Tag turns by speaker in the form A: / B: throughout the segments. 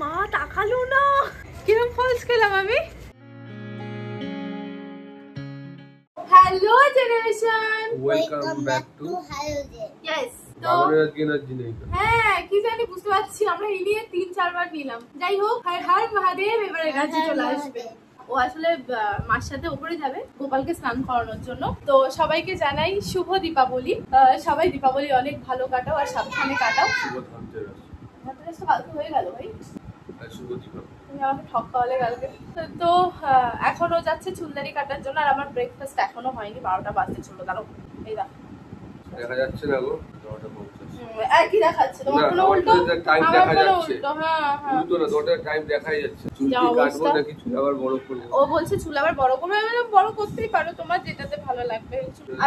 A: মা তাকালো না, কিরম ফলস খেলাম আমি। Hello generation,
B: welcome back to
A: yes. তো
B: হ্যাঁ,
A: কি জানি বুঝতে পারছি, আমরা এই নিয়ে 3-4 বার নিলাম। যাই হোক, হর মহাদেব এবারে গাছে চলে আসবে। ও আসলে মার সাথে উপরে যাবে গোপালকে স্নান করানোর জন্য। তো সবাইকে জানাই শুভ দীপাবলি। সবাই দীপাবলি অনেক ভালো কাটাও আর সাবধানে কাটাও। ধনতেরাস তো কালকে হয়ে গেল ভাই। তুমি আমাকে ঠক্কা হলে কালকে। তো এখনো যাচ্ছে চুলদারি কাটার জন্য, আর আমার ব্রেকফাস্ট এখনো হয়নি। 12টা বাজতে চলো, দাঁড়াও এই দেখা যাচ্ছে না গো। কি দেখাচ্ছে তোমার? কোনো উল্টো
B: টাইম দেখা যাচ্ছে।
A: হ্যাঁ
B: উল্টো না, দোটার টাইম দেখাই যাচ্ছে। চুল কি কাটবো নাকি চুল আবার বড় করব?
A: ও বলছে চুল আবার বড় করবে। আমি বললাম বড় করতেই পারো, তোমার যেটাতে ভালো লাগবে।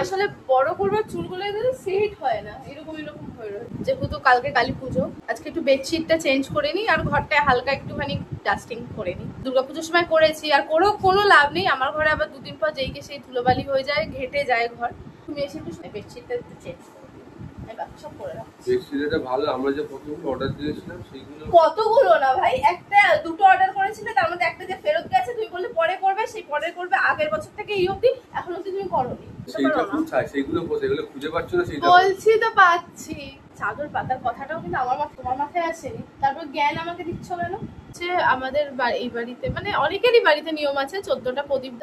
A: আসলে বড় করবার চুলগুলো সেট হয় না, এরকম হয়ে রয়েছে। যেহেতু কালকে কালী পুজো, আজকে একটু বেডশিটটা চেঞ্জ করে নিই আর ঘরটায় হালকা একটুখানি ডাস্টিং করে নিই। দুর্গাপুজোর সময় করেছি, আর কোনো লাভ নেই। আমার ঘরে আবার 2 দিন পর যেইকে সেই ধুলোবালি হয়ে যায়, ঘেটে যায় ঘর। তুমি এসে একটু বেডশিটটা একটু চেঞ্জ করো। সব করে
B: ভালো। আমরা যে প্রথমে অর্ডার দিয়েছিলাম সেইগুলো
A: কতগুলো না ভাই, একটা দুটো অর্ডার করেছিলে, তার মধ্যে একটা যে ফেরত গেছে। তুমি বললে পরে করবে, সেই পরে করবে। আগের বছর থেকে এই অবধি এখন অবধি তুমি করোনি।
B: সেইটা কোথায়? সেইগুলো খুঁজে পাচ্ছ না? সেইটা
A: বলছি তো পাচ্ছি। চাদর পাতার কথাটাও কিন্তু তোমার মাথায় আসেনি। তারপর জ্ঞান আমাকে দিচ্ছ কেন? আমাদের এই বাড়িতে মানে অনেকেরই বাড়িতে নিয়ম আছে 14টা প্রদীপ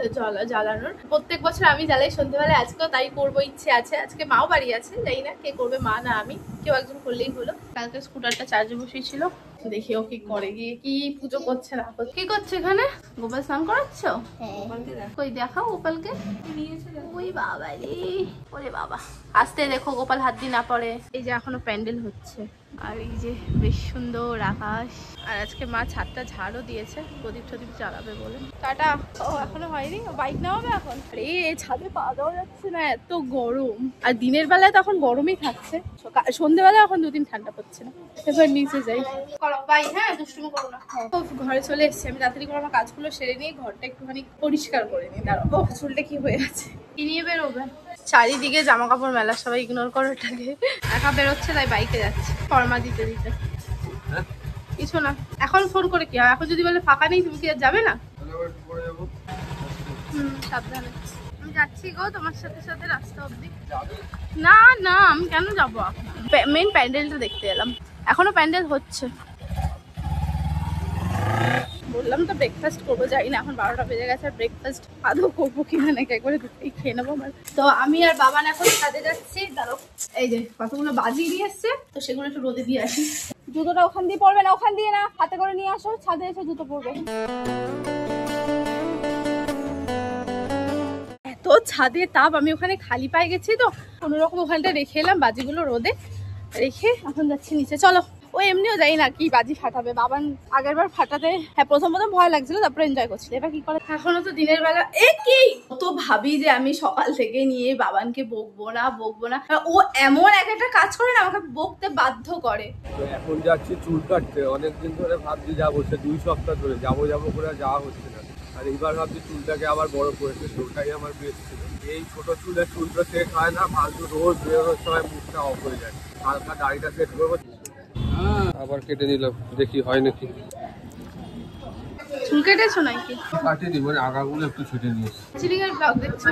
A: জ্বালানোর। প্রত্যেক বছর আমি জ্বালাই সন্ধ্যেবেলায়, আজকেও তাই করবো ইচ্ছে আছে। আজকে মাও বাড়ি আছে, জানি না কে করবে, মা না আমি, কেউ একজন করলেই হলো। কালকে স্কুটারটা চার্জে বসিয়েছিল, দেখি ও কি করে, গিয়ে কি পুজো করছে না কি করছে এখানে। গোপাল স্নান করাচ্ছ? কই দেখাও গোপালকে। ওই বাবা রে, ওরে বাবা, আস্তে দেখো গোপাল হাত দিয়ে না পড়ে। এই যে এখনো প্যান্ডেল হচ্ছে, আর এই যে বেশ সুন্দর আকাশ। আর আজকে মা ছাদটা ঝাড়ও দিয়েছে, প্রদীপ টদীপ জ্বালাবে বলে। টাটা। ও এখনো হয়নি, বাইক নামাবে এখন। আরে ছাদে পা দেওয়া যাচ্ছে না, এত গরম। আর দিনের বেলায় তখন গরমই থাকছে, সন্ধ্যেবেলা এখন 2 দিন ঠান্ডা পড়ছে না। এবার নিচে যাই। করো বাই, হ্যাঁ দুষ্টুমি করো না। ঘরে চলে এসেছি আমি, তাড়াতাড়ি করে আমার কাজগুলো সেরে নিয়ে ঘরটা একটুখানি পরিষ্কার করে নিই। দাঁড়াও, চুলটা কি হয়ে আছে। কি নিয়ে বেরোবে? চারিদিকে জামা কাপড় মেলা, সবাই ইগনোর করো ওটাকে। একা বেরোচ্ছে তাই বাইকে যাচ্ছে ফর্মা দিতে দিতে। কিছু না, এখন ফোন করে কি হয়? এখন যদি বলে ফাঁকা নেই, তুমি কি আর যাবে না? সাবধানে। আমি যাচ্ছি গো তোমার সাথে সাথে রাস্তা অব্দি। না না, আমি কেন যাবো? মেন প্যান্ডেলটা দেখতে এলাম, এখনো প্যান্ডেল হচ্ছে। বললাম তো ব্রেকফাস্ট করবো, যাই না এখন 12টা বেজে গেছে। আর ব্রেকফাস্ট আদৌ করবো কিনা নাকি একবারে দুটোই খেয়ে নেবো। তো আমি আর বাবান এখন ছাদে যাচ্ছি। দাঁড়ো, এই যে কতগুলো বাজি দিয়ে এসছে, তো সেগুলো একটু রোদে দিয়ে আসি। জুতোটা ওখান দিয়ে পরবে না, ওখান দিয়ে না, হাতে করে নিয়ে আসো। ছাদে এসে জুতো পরবে। এত ছাদে তাপ, আমি ওখানে খালি পায়ে গেছি তো কোনোরকম ওখানটা রেখে এলাম বাজিগুলো রোদে রেখে। এখন যাচ্ছি নিচে, চলো। ও এমনিও যাই না কি বাজি ফাটাবে। বাবান আগের বার ফাটাতে প্রথম ভয় লাগছিল, তারপরে এনজয় করছিল। এবার কি করে? এখনো তো দিনের বেলা কি তো ভাবি যে আমি সকাল থেকে নিয়ে বাবানকে বকবো না, ও এমন একটা কাজ করে না, আমাকে বকতে বাধ্য করে।
B: এখন যাচ্ছি চুল কাটতে। অনেকদিন ধরে ভাবছি যাবো, সে 2 সপ্তাহ ধরে যাবো করে যাওয়া হচ্ছে না। আর এইবার ভাবছি চুলটাকে আবার বড় করেছে, ওটাই আমার বেস্ট ছিল। এই ছোট চুলের চুলটা সেট হয় না, ফালতু রোজ বেরোনোর সময় মুখটা অফ হয়ে যায়। হালকা দাড়িটা সেট করবো, আবার কেটে নিলাম, দেখি হয় নাকি।
A: চুল কেটেছো নাকি?
B: কাটিনি, মানে আগাগুলো একটু ছেটে নিয়েছি।
A: চিলিংয়ের ব্লগ দেখছো?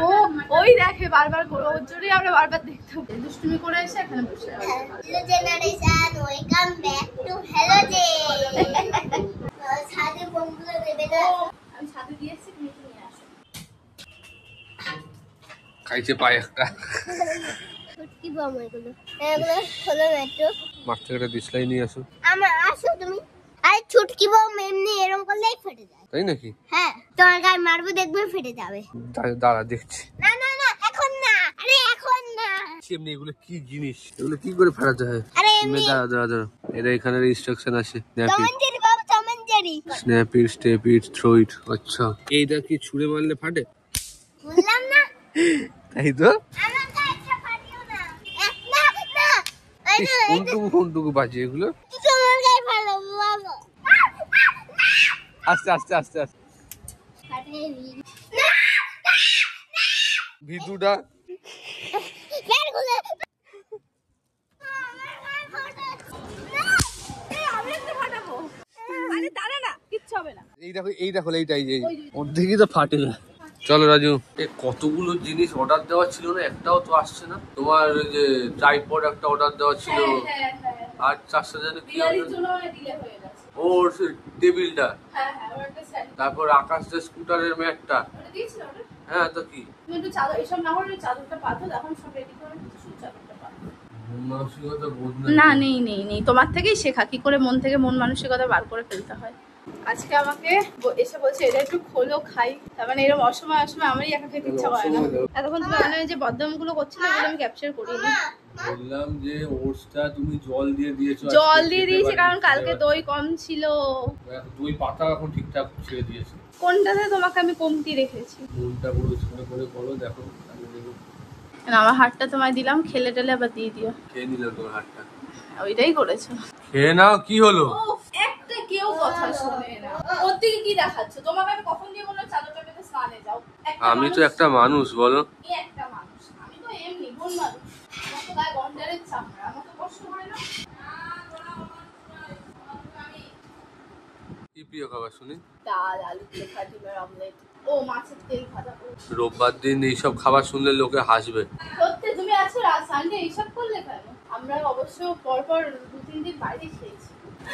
A: ওই দেখে বারবার করে, ওর জন্যই আমরা বারবার দেখতাম। দুষ্টুমি করে এসে এখানে বসে আছে।
C: Hello generation, welcome back to hello day. ছাদে বন্ধুরা দেবে না,
A: আমি ছাদে দিয়েছি, তুমি নিয়ে আসো।
B: খাইছে পায় একটা।
C: ছুটকি বম এগুলো হলো মেট্রো।
B: মাঠ থেকে ডিসলাই নিয়ে আসো।
C: আসো তুমি। আরে ছুটকি বম এমনি এরকম করলেই ফেটে যায়।
B: তাই নাকি?
C: হ্যাঁ, তোমার গায়ে মারবো, দেখবে ফেটে যাবে।
B: দাঁড়া দেখছি।
C: না না না, এখন না। আরে এখন না।
B: এমনি এগুলো কি জিনিস? এগুলো কি করে ফাটাতে হয়?
C: আরে এমনি
B: দাঁড়া। এটা এখানে ইনস্ট্রাকশন আছে।
C: টমেঞ্জেরি বাবা, টমেঞ্জেরি।
B: স্ন্যাপ ইট, স্টেপ ইট, থ্রো ইট। আচ্ছা, এইটা কি ছুঁড়ে মারলে ফাটে?
C: বললাম না।
B: তাই তো।
C: আমার গায়ে ফাটিও না। না।
B: কোনটুকু বাজে এগুলো?
C: তোমার গায়ে ফাটাবো বাবা।
B: আস্তে। ভিতুটা
A: হবে না।
B: এই দেখো এইটাই যে ওর দিকে তো ফাটে না। চলো রাজু, এই কতগুলো জিনিস অর্ডার দেওয়া ছিল না, একটাও তো আসছে না। তোমার ওই যে ট্রাইপড একটা অর্ডার দেওয়া ছিল, আর 400 যেন কি ওর টেবিলটা, তারপর আকাশের স্কুটারের ম্যাটটা। হ্যাঁ তো কি
A: না, নেই নেই নেই, তোমার থেকেই শেখা কি করে মন থেকে মন মানসিকতা বার করে ফেলতে হয়। আজকে আমাকে এসে বলছে এটা একটু খোলো খাই, তার মানে এরকম অসময় আমারই একা খেতে ইচ্ছা করে না। এতক্ষণ তুমি যে বদনাম গুলো করছিলে ওগুলো আমি ক্যাপচার করিনি।
B: বললাম যে ওটসটা তুমি জল দিয়ে দিয়েছো।
A: জল দিয়ে দিয়েছি কারণ কালকে দই কম ছিল।
B: দই পাতা এখন ঠিকঠাক ছেড়ে দিয়েছে।
A: কোনটাতে তোমাকে আমি কমতি রেখেছি?
B: কোনটা পুরো ছোট করে করো দেখো।
A: না, আমার হাতটা তোমায় দিলাম, খেলে টেলে আবার দিয়ে দিও।
B: খেয়ে নিলাম তোমার হাতটা।
A: ওইটাই করেছো।
B: খেয়ে নাও, কি হলো?
A: একটা কেউ কথা শুনে না। ওর দিকে কি দেখাচ্ছ? তোমাকে আমি কখন দিয়ে বললাম চাদরটা পেতে স্নানে যাও?
B: আমি তো একটা মানুষ, বলো।
A: একটা মানুষ, আমি তো এমনি ভুল মানুষ। আমার তো গায়ে গন্ডারের চামড়া, আমার তো কষ্ট করে না।
B: কি প্রিয় খাবার শুনি?
A: ডাল, আলু চোখা, ডিমের অমলেট, ও মাছের তেল ভাজা।
B: রোববার দিন এইসব খাবার শুনলে লোকে হাসবে।
A: সত্যি তুমি আছো সানডে এইসব করলে কেন? আমরা অবশ্য পরপর 2-3 দিন বাইরে খেয়েছি।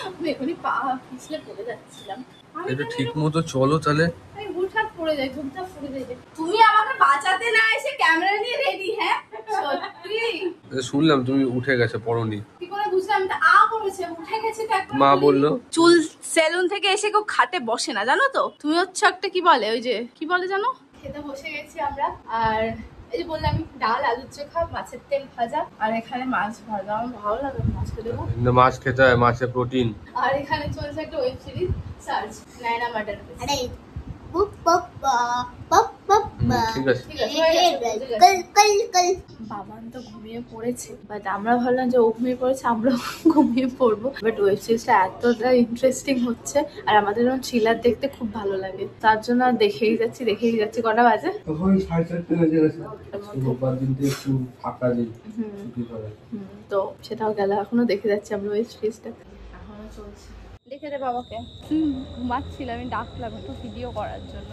A: আমি এখনই পা পিছলে পড়ে যাচ্ছিলাম।
B: এটা ঠিক মতো চলো তাহলে।
A: আমি হুটহাট পড়ে যাই, ঝুমটা পড়ে যাই। তুমি আমাকে বাঁচাতে না এসে ক্যামেরা নিয়ে রেডি? হ্যাঁ সত্যি
B: শুনলাম তুমি উঠে গেছে পরনি।
A: কি করে বুঝলাম? আমি তো করেছে উঠে গেছে তো একটা।
B: মা বললো
A: চুল সেলুন থেকে এসে কেউ খাটে বসে না, জানো তো? তুমি হচ্ছে একটা কি বলে, ওই যে কি বলে জানো? খেতে বসে গেছি আমরা। আর এই যে বললাম আমি ডাল, আলু চোখা, মাছের তেল ভাজা, আর এখানে মাছ ভাজা। আমার ভালো লাগে মাছ খেতে।
B: মাছ খেতে হয়, মাছে প্রোটিন।
A: আর এখানে চলছে একটা web series search Naina murder.
C: আরে বুপ বুপ বুপ বুপ
B: ঠিক আছে।
A: বাবান তো ঘুমিয়ে পড়েছে, বাট আমরা ভাবলাম যে ও ঘুমিয়ে পড়েছে আমরা ঘুমিয়ে পড়বো। বাট ওয়েব সিরিজটা এতটা ইন্টারেস্টিং হচ্ছে, আর আমাদের থ্রিলার দেখতে খুব ভালো লাগে, তার জন্য দেখেই যাচ্ছি। কটা বাজে?
B: তখন 4:30 বেজে গেছে। রোববার দিনটা একটু ফাঁকা দিন, ছুটি করে।
A: তো সেটাও গেল, এখনো দেখে যাচ্ছি আমরা ওয়েব সিরিজটা, এখনো চলছে। দেখে দে বাবাকে। ঘুমাচ্ছিল, আমি ডাকলাম একটু ভিডিও করার জন্য।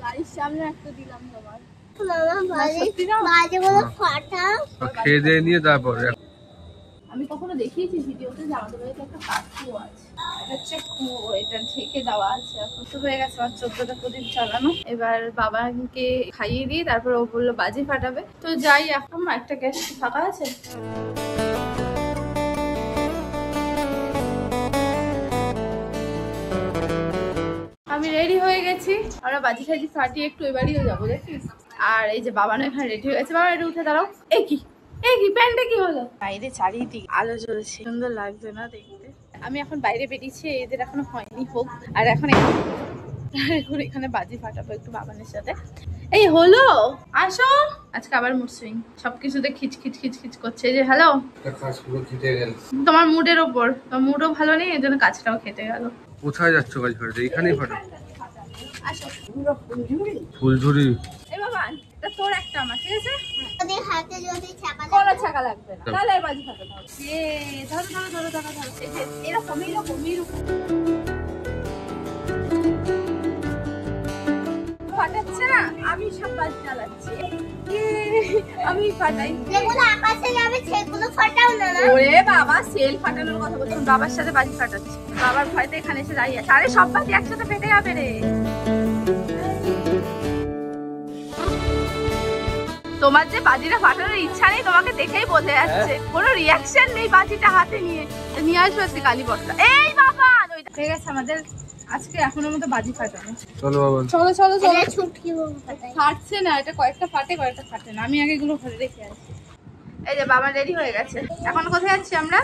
A: গাড়ির সামনে একটা দিলাম তোমার।
B: খেয়ে দিয়ে নিয়ে তারপরে
A: আমি কখনো দেখিয়েছি ভিডিওতে যে আমাদের বাড়িতে একটা কাকু আছে, এটা হচ্ছে এটা ঢেকে দেওয়া আছে। এখন তো হয়ে গেছে আমার 14টা প্রদীপ চালানো। এবার বাবাকে খাইয়ে দিয়ে তারপর ও বললো বাজি ফাটাবে, তো যাই। এখন একটা গ্যাস ফাঁকা আছে। আমি রেডি হয়ে গেছি, আমরা বাজি খাজি ফাটিয়ে একটু ওই বাড়িও যাবো দেখিস। আর এই যে বাবানো এখানে রেডি হয়ে গেছে। বাবা এটা উঠে দাঁড়াও। এই কি প্যান্টে কি হলো? বাইরে চারিদিক আলো জ্বলছে, সুন্দর লাগছে না দেখতে? আমি এখন বাইরে বেরিয়েছি, এদের এখনো হয়নি, হোক। আর এখন এখানে বাজি ফাটাবো একটু বাবানের সাথে। এই হলো, আসো। আজকে আবার মুড সুইং, সবকিছুতে খিচ করছে। এই যে হ্যালো, তোমার মুডের ওপর, তোমার মুডও ভালো নেই, এর জন্য কাজটাও খেতে গেল।
B: কোথায় যাচ্ছ কাজ ফাটাতে? এখানেই ফাটা।
A: আসো
B: ফুলঝুরি।
A: এই বাবা, এটা তোর একটা আমার, ঠিক আছে?
C: ওদের হাতে যদি ছাকা
A: কোনো ছাকা লাগবে না, তাহলে আর বাজি ফাটাতে হবে। ধরো। এই যে এরকম ফাটাচ্ছে না, আমি সব বাজি চালাচ্ছি। আমি ফাটাই,
C: যেগুলো আকাশে যাবে সেগুলো ফাটাও না।
A: ওরে বাবা, সেল ফাটানোর কথা বলছি, বাবার সাথে বাজি ফাটাচ্ছি। বাবার ভয়তে এখানে এসে দাঁড়িয়ে আছে। আরে সব বাজি একসাথে ফেটে যাবে রে। তোমার যে বাজিটা ফাটানোর ইচ্ছা নেই, তোমাকে দেখেই বোঝা যাচ্ছে। কোনো রিয়াকশন নেই বাজিটা হাতে নিয়ে আসবে আজকে কালী বস্তা। এই বাবা, ঠিক আছে আমাদের আজকে এখনো মতো বাজি ফাটানো।
B: চলো বাবা,
A: চলো
C: ছুটকি ফাটাই।
A: ফাটছে না, এটা কয়েকটা ফাটে না। আমি আগে এগুলো ঘরে রেখে আসি। এই যে বাবা রেডি হয়ে গেছে, এখন কোথায় যাচ্ছি আমরা?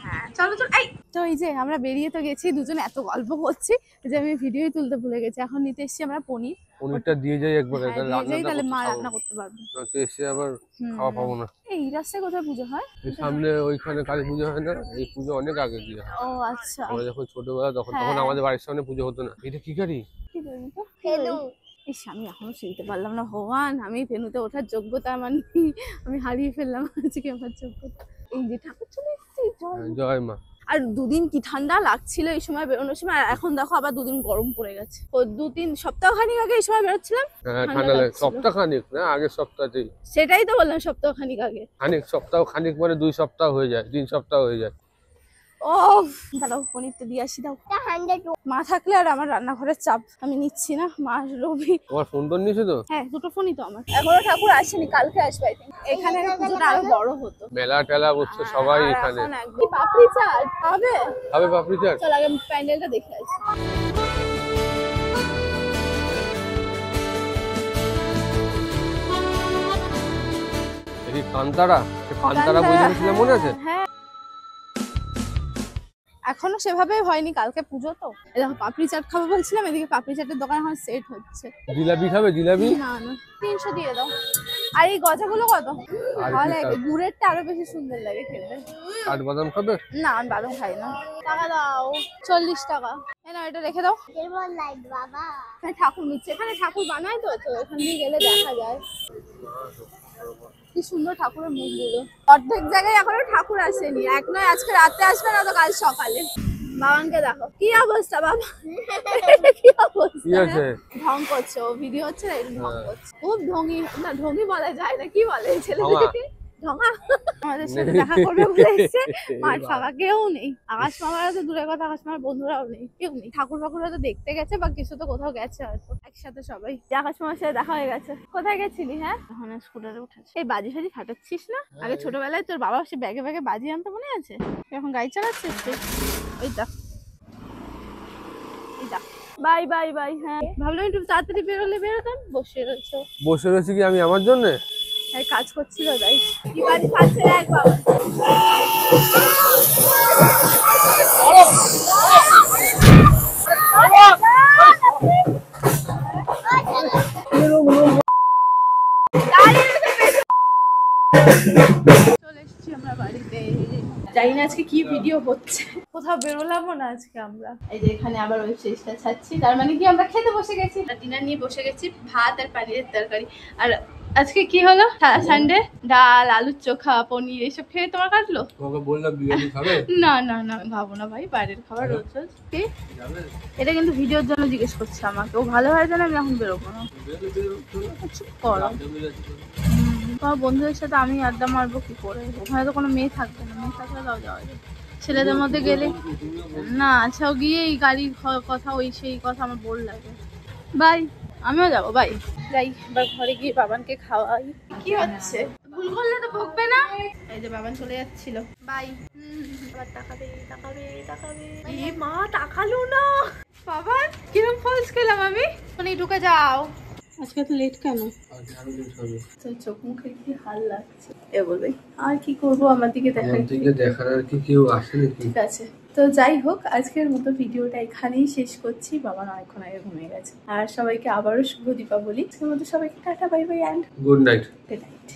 A: হ্যাঁ চলো। এই তো এই যে আমরা বেরিয়ে তো গেছি, দুজন এত গল্প করছি যে আমি ভিডিওই তুলতে ভুলে গেছি। এখন নিতে এসেছি আমরা
B: পনিরটা দিয়ে যাই একবার,
A: তাহলে মা রান্না করতে পারবে।
B: তো এসে আবার খাওয়া পাবো না।
A: এই রাস্তায় কোথায় পুজো হয়?
B: সামনে ওইখানে কালী পুজো হয় না? এই পুজো অনেক আগে দিয়ে হয়।
A: ও আচ্ছা,
B: আমরা যখন ছোটবেলা তখন আমাদের বাড়ির সামনে পুজো হতো না। এটা কি গাড়ি? ইস, আমি এখনো চিনতে পারলাম না। ভগবান, আমি ভেনুতে ওঠার যোগ্যতা আমার নেই, আমি হারিয়ে ফেললাম আজকে আমার যোগ্যতা। এই যে ঠাকুর চলে এসেছি, জয় মা।
A: আর দুদিন কি ঠান্ডা লাগছিল এই সময় বেরোনোর সময়, আর এখন দেখো আবার দুদিন গরম পড়ে গেছে। ও 2-3 সপ্তাহখানিক আগে এই সময় বেরোচ্ছিলাম,
B: ঠান্ডা লাগে সপ্তাহখানিক না, আগের সপ্তাহতেই।
A: সেটাই তো বললাম, সপ্তাহখানিক আগে।
B: খানিক মানে 2 সপ্তাহ হয়ে যায়, 3 সপ্তাহ হয়ে যায়।
A: ও দাঁড়াও, পনিরটা দিয়ে আসি দাও। মা থাকলে আর আমার রান্নাঘরের চাপ আমি নিচ্ছি না, মা রবি।
B: তোমার ফোন টোন নিয়েছো তো?
A: হ্যাঁ, 2টো ফোনই তো আমার। এখনো ঠাকুর আসেনি, কালকে আসবে। এখানে পুজোটা আরো বড় হতো,
B: মেলা টেলা বসছে সবাই এখানে।
A: পাপড়ি চাট হবে?
B: হবে পাপড়ি চাট।
A: চল আগে প্যান্ডেলটা দেখে আসি।
B: এই কান্তারা, কান্তারা বই দিয়েছিলাম মনে আছে?
A: হ্যাঁ, এখনো সেভাবে হয়নি, কালকে পুজো তো। এই দেখো পাপড়ি চাট খাবো বলছিলাম, এদিকে পাপড়ি চাটের দোকান এখন সেট হচ্ছে।
B: জিলাপি খাবে? জিলাপি
A: না না, 300 দিয়ে দাও। আর এই গজাগুলো কত? ভালো লাগে, গুড়েরটা আরো বেশি সুন্দর লাগে খেতে।
B: কাঠ বাদাম খাবে?
A: না, আমি বাদাম খাই না। টাকা দাও, 40 টাকা। না, এটা রেখে দাও।
C: বাবা
A: ঠাকুর নিচ্ছে, এখানে ঠাকুর বানায় তো, তো ওখান দিয়ে গেলে দেখা যায় কি সুন্দর ঠাকুরের মুখগুলো। অর্ধেক জায়গায় এখনো ঠাকুর আসেনি, এক নয় আজকে রাতে আসবে, না তো কাল সকালে। বাবানকে দেখো কি অবস্থা, বাবা কি অবস্থা, ঢং করছে ও, ভিডিও হচ্ছে না, ঢং করছে খুব। ঢঙ্গি না, ঢঙ্গি বলা যায় না, কি বলে ছেলেদেরকে? ঢঙা। আমাদের সাথে দেখা করবে বলে এসেছে, মাঠ ফাঁকা কেউ নেই। আকাশ মামারা তো দূরের কথা, আকাশ মামার বন্ধুরাও নেই, কেউ নেই। ঠাকুর ফাকুরা তো দেখতে গেছে বা কিছু তো কোথাও গেছে হয়তো একসাথে সবাই। আকাশ মামার সাথে দেখা হয়ে গেছে। কোথায় গেছিলি? হ্যাঁ, এখন স্কুটারে উঠেছে। এই বাজি ফাজি ফাটাচ্ছিস না? আগে ছোটবেলায় তোর বাবা সে ব্যাগে ব্যাগে বাজি আনতে মনে আছে? এখন গাড়ি চালাচ্ছিস তুই? এই দেখ, এই দেখ। Bye bye bye. হ্যাঁ, ভাবলাম একটু তাড়াতাড়ি বেরোতাম। বসে রয়েছে
B: কি আমি আমার জন্য?
A: কাজ করছিল তাই। কি বাড়ি খাচ্ছে রে এক বাবা। চলে এসেছি আমরা বাড়িতে। জানি না আজকে কি ভিডিও হচ্ছে, কোথাও বেরোলামও না আজকে আমরা। এই যে এখানে আবার ওয়েব সিরিজটা ছাড়ছি, তার মানে কি আমরা খেতে বসে গেছি, ডিনার নিয়ে বসে গেছি। ভাত আর পানিরের তরকারি। আর আজকে কি হলো, সানডে, ডাল, আলুর চোখা, পনির এসব খেয়ে তোমার কাটলো।
B: তোমাকে বললাম বিরিয়ানি খাবে?
A: না না না, খাবো না ভাই, বাইরের খাবার রোজ রোজ। কি এটা কিন্তু ভিডিওর জন্য জিজ্ঞেস করছে আমাকে, ও ভালো হয় জানে, আমি এখন বেরোবো না। চুপ করো। তোমার বন্ধুদের সাথে আমি আড্ডা মারবো কি করে? ওখানে তো কোনো মেয়ে থাকবে না, মেয়ে থাকলে তাও যাওয়া যায়। ছেলেদের মধ্যে গেলে না, আচ্ছা গিয়ে এই গাড়ির কথা, ওই সেই কথা আমার বোর লাগে। বাই, আমিও যাবো, বাই। যাই এবার ঘরে গিয়ে বাবানকে খাওয়াই। কি হচ্ছে? ভুল করলে তো বকবে না। এই যে বাবান চলে যাচ্ছিল, বাই। আবার তাকাবে তাকাবে তাকাবে। এই মা, তাকালো না। বাবান কিরম ফলস খেলাম আমি। মানে ঢুকে যাও। আজকে তো লেট কেন? চোখ মুখে কি হাল লাগছে এ বলবে। আর কি করবো, আমার দিকে
B: দেখার আর কি কেউ আসে নাকি?
A: ঠিক আছে, তো যাই হোক, আজকের মতো ভিডিওটা এখানেই শেষ করছি। বাবা অনেকক্ষণ আগে ঘুমিয়ে গেছে। আর সবাইকে আবারও শুভ দীপাবলি। আজকের মতো সবাইকে tata, bye bye, and
B: good night.
A: Good night.